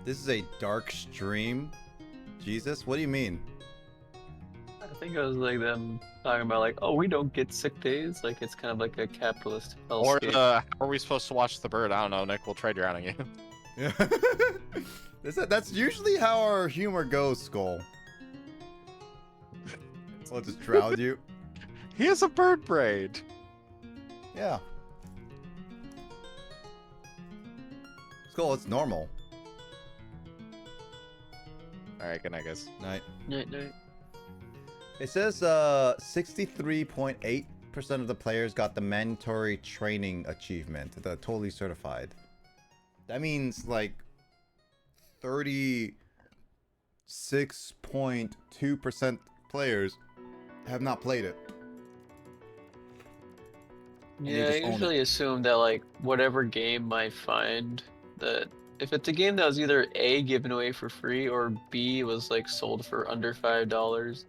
This is a dark stream? Jesus, what do you mean? I think it was like them talking about like, oh, we don't get sick days. Like it's kind of like a capitalist Or hellscape. how are we supposed to watch the bird? I don't know, Nick. We'll trade you out on you. Yeah. That's usually how our humor goes, Skull. I'll just drown you. He has a bird braid. Yeah. Skull, it's normal. Alright, good night, guys. Night. Night, night. It says 63.8% of the players got the mandatory training achievement, the totally certified. That means like 36.2% players have not played it. they Yeah, I just own usually assume that like whatever game I find that if it's a game that was either A given away for free or B was like sold for under $5,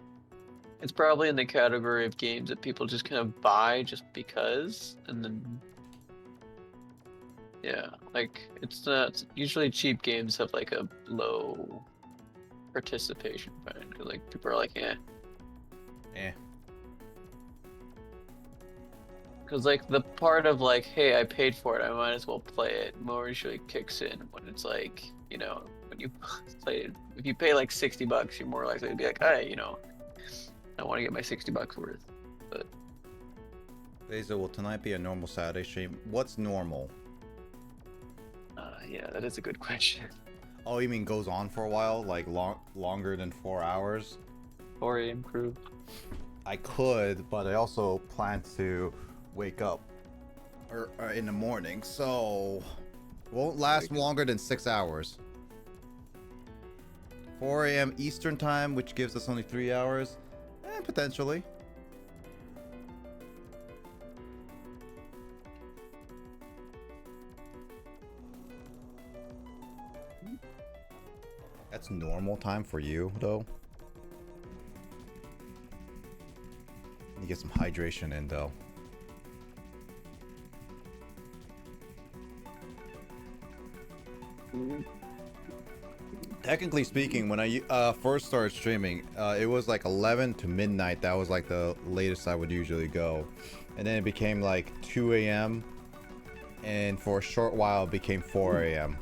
it's probably in the category of games that people just kind of buy just because, and then yeah, like it's not usually cheap games have like a low participation pattern. 'Cause, like people are like, eh. Eh. Because like the part of like, hey, I paid for it, I might as well play it, more usually kicks in when it's like, you know, when you play it. If you pay like $60, you're more likely to be like, hey, you know, I want to get my $60 worth. But Basil, will tonight be a normal Saturday stream? What's normal? yeah, that is a good question. Oh, you mean goes on for a while? Like longer than 4 hours? 4 a.m. crew. I could, but I also plan to wake up in the morning, so won't last longer than 6 hours. 4 a.m. Eastern time, which gives us only 3 hours. Potentially. That's normal time for you, though. You get some hydration in, though. Technically speaking, when I first started streaming, it was like 11 to midnight. That was like the latest I would usually go. And then it became like 2 a.m. And for a short while, it became 4 a.m.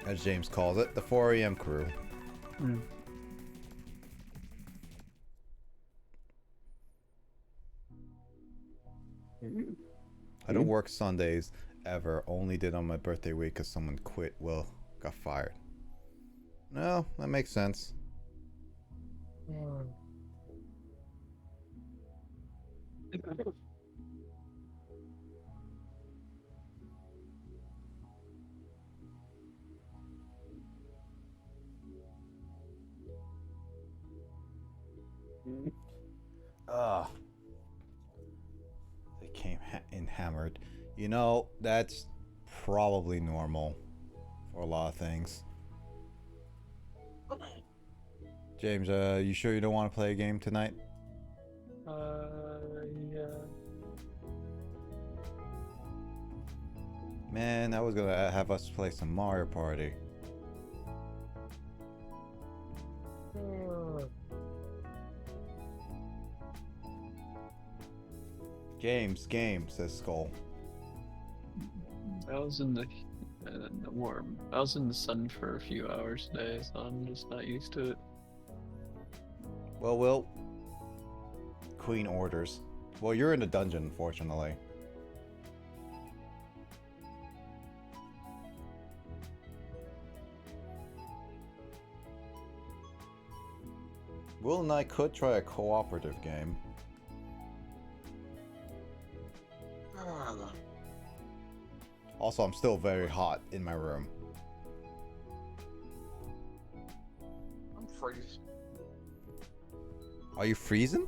As James calls it, the 4 a.m. crew. I don't work Sundays ever. Only did on my birthday week because someone quit. Well, got fired. No, that makes sense. They came in hammered. You know, that's probably normal for a lot of things. James, you sure you don't want to play a game tonight? Yeah. Man, I was gonna have us play some Mario Party. James, game, says Skull. I was in the warm. I was in the sun for a few hours today, so I'm just not used to it. Well, Will. Queen orders. Well, you're in a dungeon, unfortunately. Will and I could try a cooperative game. Also, I'm still very hot in my room. I'm freezing. Are you freezing?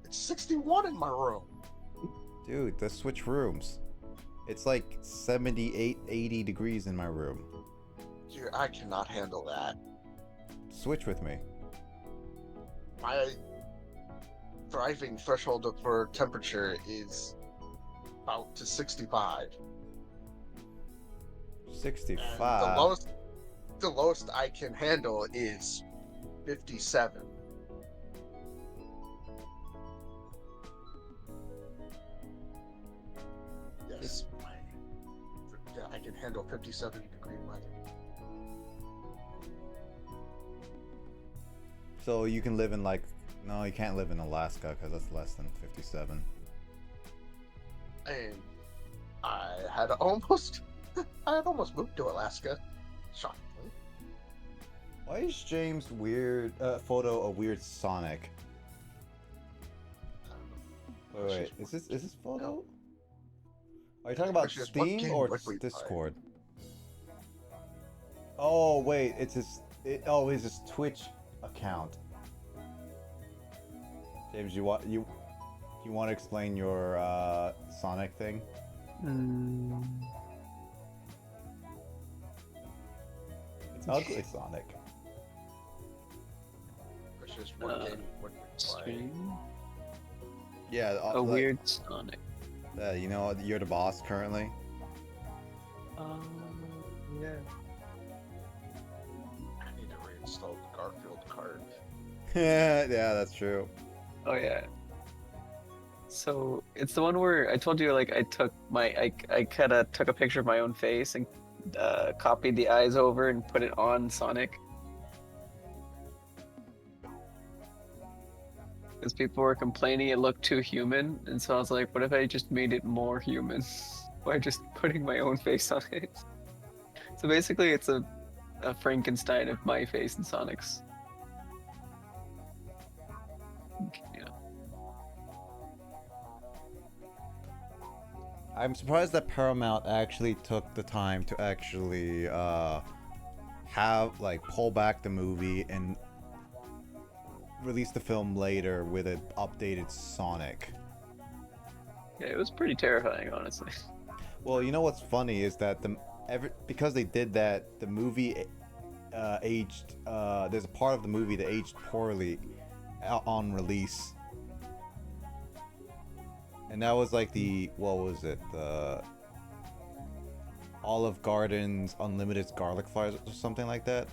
It's 61 in my room. Dude, let's switch rooms. It's like 78, 80 degrees in my room. Dude, I cannot handle that. Switch with me. My thriving threshold for temperature is about to 65. 65. The lowest I can handle is 57. Yes. Yeah, I can handle 57-degree weather. So you can live in like, no, you can't live in Alaska because that's less than 57. And I had almost moved to Alaska. Shockingly. Why is James' weird photo a weird Sonic? Wait, is this photo? Are you talking about Question is, what Steam game or would we play? Discord? Oh wait, it's his Twitch account. James, you want to explain your Sonic thing? It's ugly Sonic. Question is, what game would we play? Stream? Yeah, A weird Sonic. You know, you're the boss currently. Yeah. I need to reinstall the Garfield card. Yeah, that's true. Oh yeah. So it's the one where I told you like I kind of took a picture of my own face and copied the eyes over and put it on Sonic. Because people were complaining it looked too human, and so I was like, what if I just made it more human by just putting my own face on it? So basically, it's a Frankenstein of my face and Sonic's. Yeah. I'm surprised that Paramount actually took the time to actually have pull back the movie and release the film later with an updated Sonic. Yeah, it was pretty terrifying, honestly. Well, you know what's funny is that because they did that, the movie aged. There's a part of the movie that aged poorly on release, and that was like the Olive Garden's Unlimited Garlic Fries or something like that.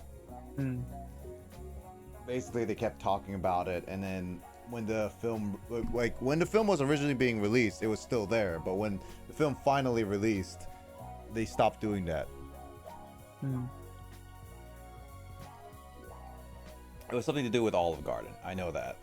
Basically, they kept talking about it, and then when the film was originally being released, it was still there. But when the film finally released, they stopped doing that. It was something to do with Olive Garden. I know that.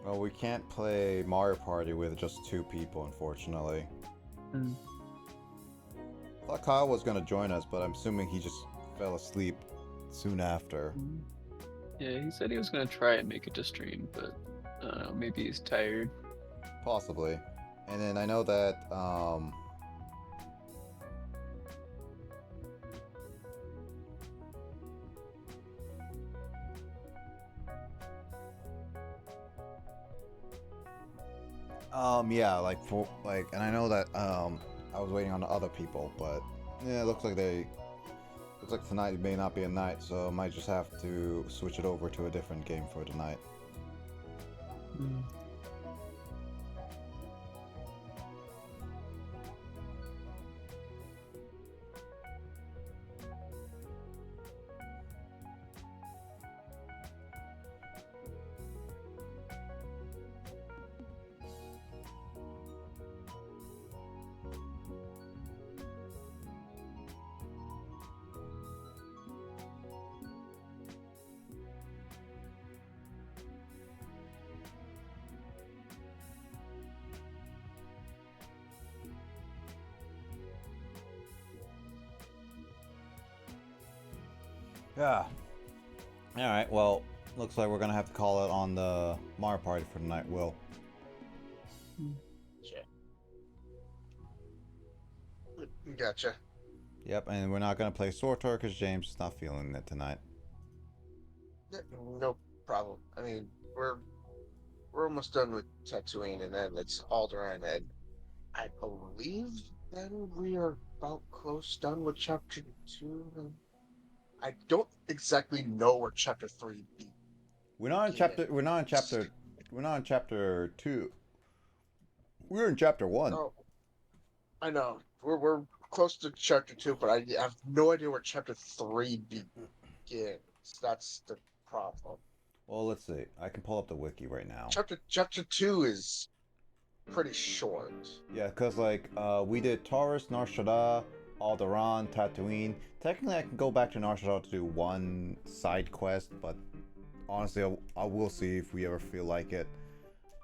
Well, we can't play Mario Party with just 2 people, unfortunately. I thought Kyle was gonna join us, but I'm assuming he just fell asleep soon after. Yeah, he said he was gonna try and make it to stream, but I don't know, maybe he's tired. Possibly. And then I know that, yeah, and I know that, I was waiting on the other people, but, yeah, it looks like tonight may not be a night, so I might just have to switch it over to a different game for tonight. Yeah. Alright, well, looks like we're gonna have to call it on the Mario Party for tonight, Will. Sure. Gotcha. Yep, and we're not gonna play Sword Tour because James is not feeling it tonight. No problem. I mean, we're we're almost done with Tatooine, and then it's Alderaan, and I believe then we are about close done with chapter 2. I don't exactly know where chapter 3 We're not in begins. chapter. We're not in chapter. We're not in chapter 2. We're in chapter 1. Oh, I know. We're close to chapter 2, but I have no idea where chapter 3 begins. That's the problem. Well, let's see. I can pull up the wiki right now. Chapter 2 is pretty short. Yeah, cause like we did Taurus, Nar Shaddaa, Alderaan, Tatooine. Technically, I can go back to Nar Shaddaa to do one side quest, but honestly, I will see if we ever feel like it.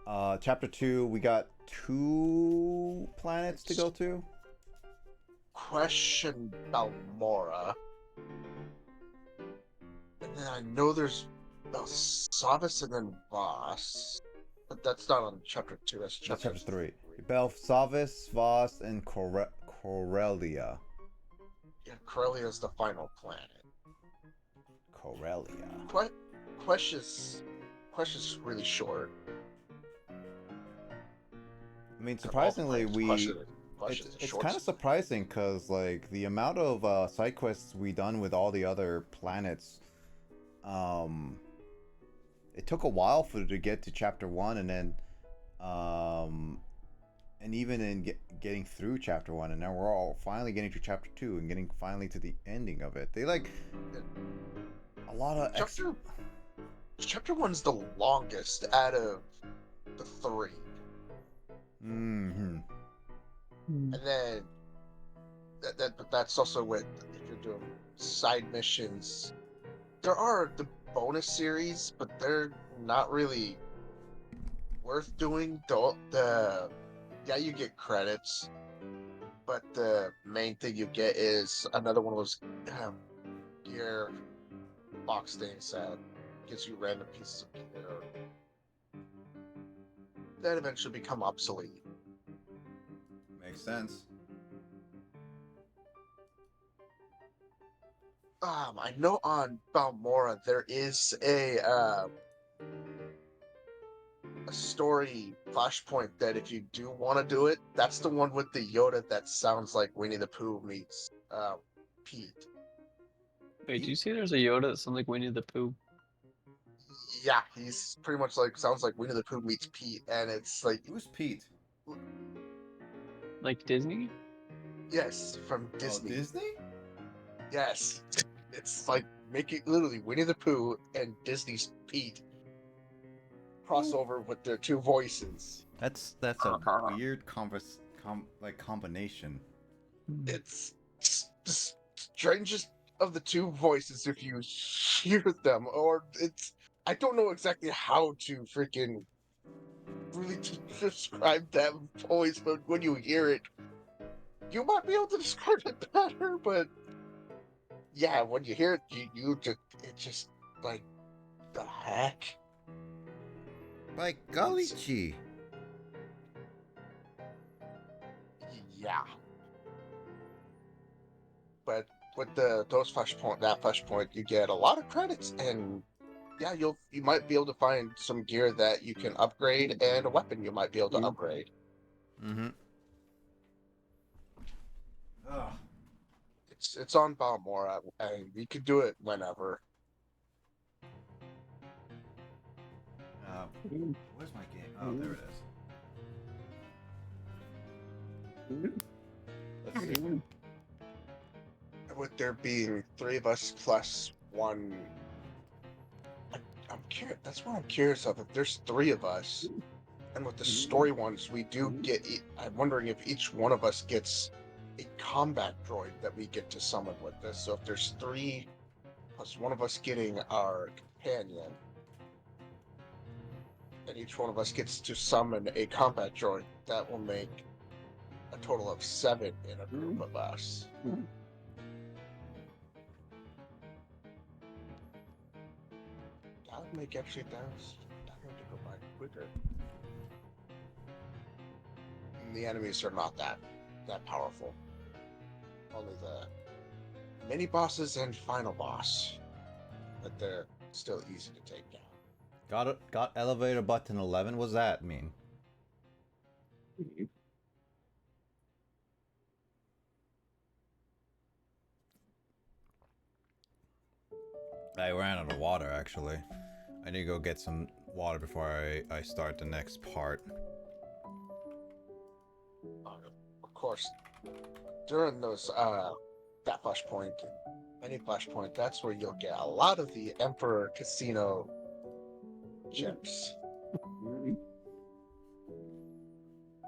Chapter 2, we got 2 planets to go to. Question Balmora. And then I know there's Belsavis and then Voss. But that's not on chapter 2, that's That's chapter chapter 3. Belsavis, Voss, and Corellia. Yeah, Corellia is the final planet. Corellia. Question's really short. I mean, surprisingly, Question's it's kind of surprising because like the amount of side quests we done with all the other planets, it took a while for to get to chapter 1, and then and even in getting through chapter 1, and now we're all finally getting to chapter 2 and getting finally to the ending of it. They like a lot of chapter 1's the longest out of the 3. Mm-hmm. And then that's also with if you're doing side missions. There are the bonus series, but they're not really worth doing. Yeah, you get credits, but the main thing you get is another one of those gear box things that gives you random pieces of gear that eventually become obsolete. Makes sense. I know on Balmora there is a story flashpoint that if you do want to do it, that's the one with the Yoda that sounds like Winnie the Pooh meets Pete. Wait, do you see there's a Yoda that sounds like Winnie the Pooh? Yeah, he's pretty much like sounds like Winnie the Pooh meets Pete, and it's like Who's Pete? Like Disney? yes, from Oh, Disney. Disney? Yes, it's like making literally Winnie the Pooh and Disney's Pete crossover with their two voices. That's a weird combination. It's the strangest of the two voices if you hear them, or it's I don't know exactly how to freaking really describe that voice, but when you hear it, you might be able to describe it better. But yeah, when you hear it, it's just like the heck. Like golly gee. Yeah. But with that flashpoint, you get a lot of credits, and yeah, you might be able to find some gear that you can upgrade and a weapon you might be able to upgrade. Mm-hmm. Ugh. It's on Balmora, and we could do it whenever. Where's my game? Oh, there it is. Let's see. With there being 3 of us plus 1, I'm curious. That's what I'm curious of. If there's 3 of us, and with the story ones, we do get. I'm wondering if each one of us gets a combat droid that we get to summon with this. So if there's 3 plus one of us getting our companion, and each one of us gets to summon a combat droid, that will make a total of 7 in a group of us. That would make actually that would go by quicker. And the enemies are not that powerful. Only the mini bosses and final boss, but they're still easy to take down. Got elevator button 11. What's that mean? I ran out of water actually. I need to go get some water before I start the next part. Of course, during those that flashpoint and any flashpoint, that's where you'll get a lot of the Emperor Casino gems.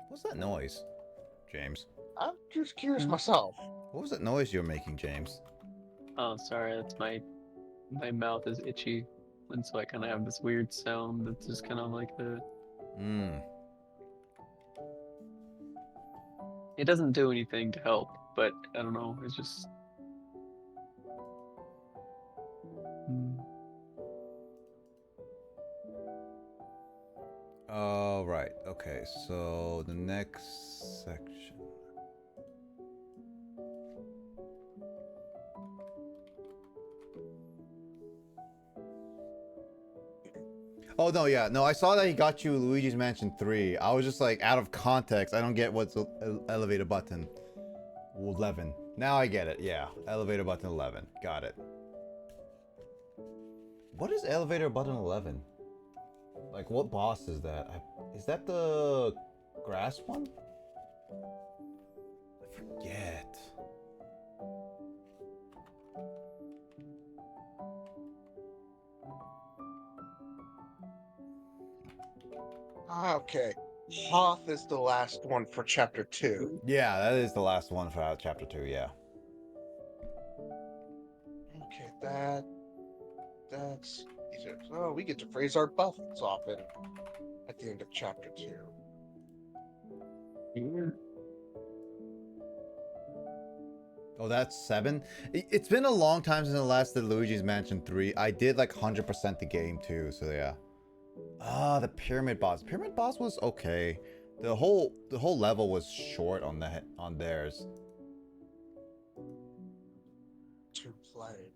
What's that noise, James? I'm just curious myself. What was that noise you were making, James? Oh, sorry, that's my mouth is itchy, and so I kind of have this weird sound that's just kind of like a. It doesn't do anything to help, but I don't know. It's just. Oh, right. Okay, so the next section. Oh, no, yeah. No, I saw that he got you Luigi's Mansion 3. I was just like, out of context. I don't get what's elevator button 11. Now I get it. Yeah, elevator button 11. Got it. What is elevator button 11? Like, what boss is that? Is that the grass one? I forget. Okay. Hoth is the last one for chapter 2. Yeah, that is the last one for chapter 2, yeah. Okay, that's easier. Oh, we get to phrase our buffs often at the end of chapter 2. Oh, that's 7? It's been a long time since I last did Luigi's Mansion 3. I did like 100% the game too, so yeah. Ah, the pyramid boss. Pyramid boss was okay. The whole level was short on theirs. To play.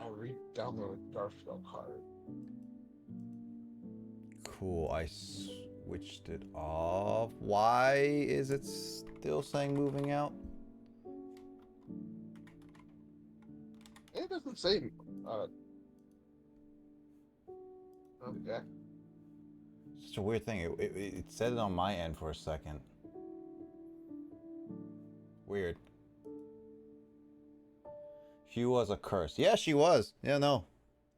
I re-downloaded Garfield card. Cool, I switched it off. Why is it still saying moving out? It doesn't say. Okay. It's such a weird thing. It said it on my end for a second. Weird. She was a curse. Yeah, she was. Yeah, no.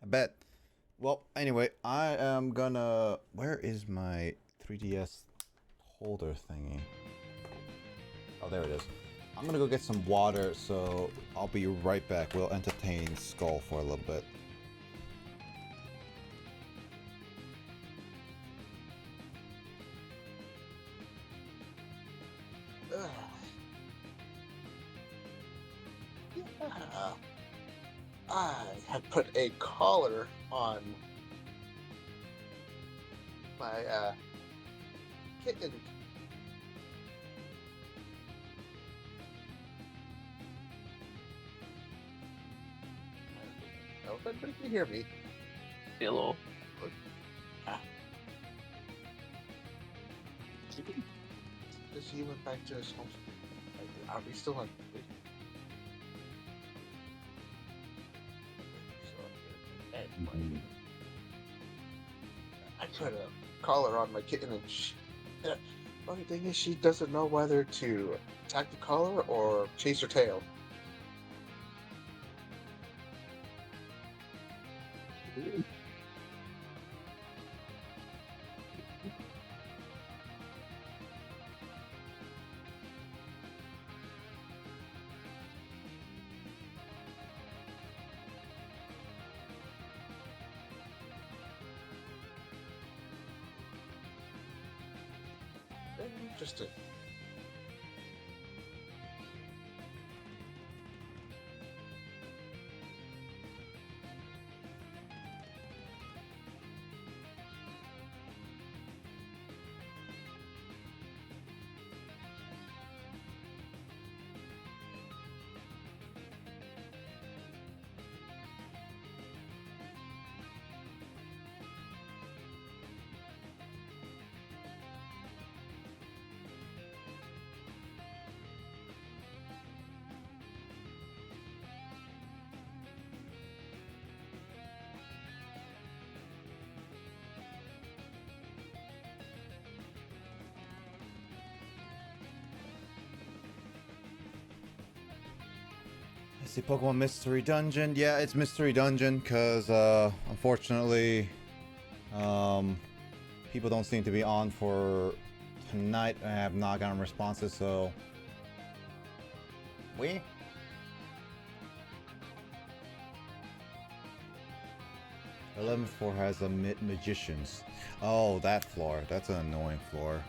I bet. Well, anyway, I am gonna... Where is my 3DS holder thingy? Oh, there it is. I'm gonna go get some water, so I'll be right back. We'll entertain Skull for a little bit. Yeah. I have put a collar on my kitten. I hope everybody can hear me. Hello. Because he went back to his home. Are we still on? I put a collar on my kitten, and funny thing is, she doesn't know whether to attack the collar or chase her tail. Interesting. Let's see, Pokemon Mystery Dungeon. Yeah, it's Mystery Dungeon because unfortunately, people don't seem to be on for tonight. I have not gotten responses, so 11th floor has a magicians. Oh, that floor. That's an annoying floor.